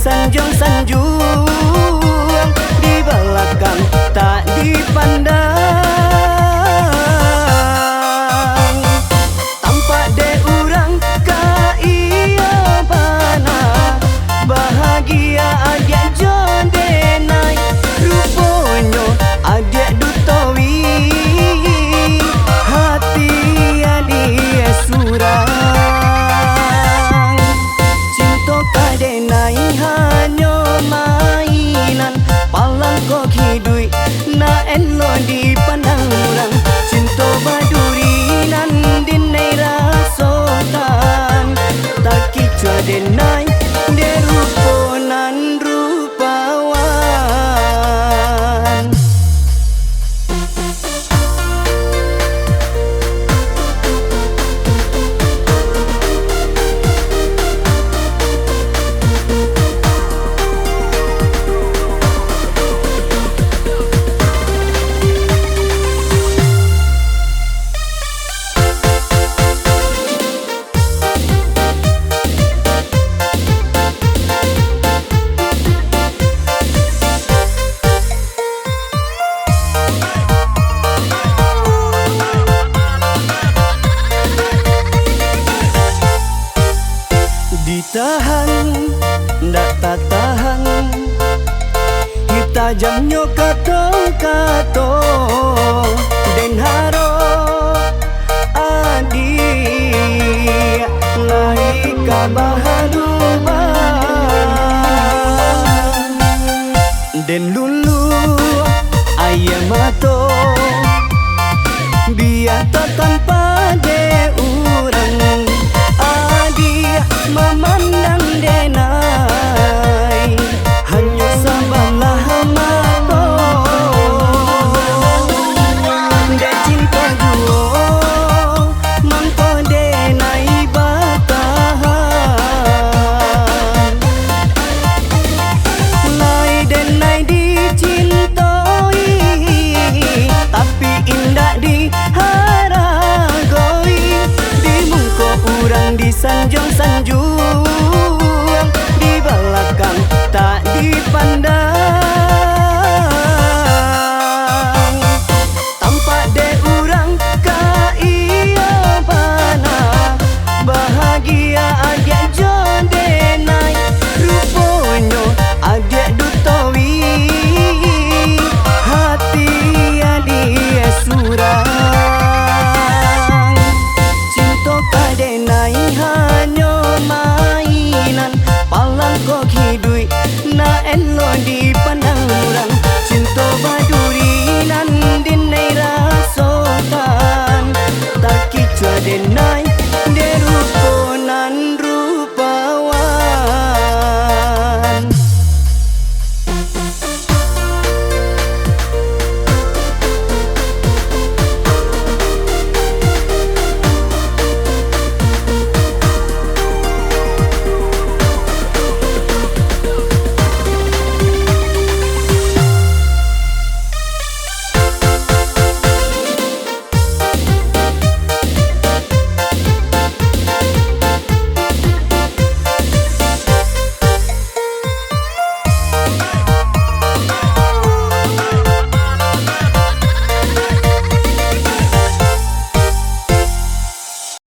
disanjung-sanjung, di belakang tak dipandang. Tampak de urang ka iya bana, bahagia adik jodenai, ruponyo adik dutowi, hati adik surang. Cinta kadenai hanyo mainan, palang kok hidui na elo dipandang orang. Cinta badurinan dinai rasotan, tak kicua denai de ruponan rupawan. Ditahan, ndak tak tahan, kita jamnya kato-kato, den haro adik lahi kabahaduan, den lulu ayam mato, biar tak tanpa de urang. Memandang denai hanya sabalah mato, de cinta duo mangko denai batahan, lai denai dicintoi tapi indah diharagoi, di muka urang disanjung-sanjung, di belakang tak dipandang.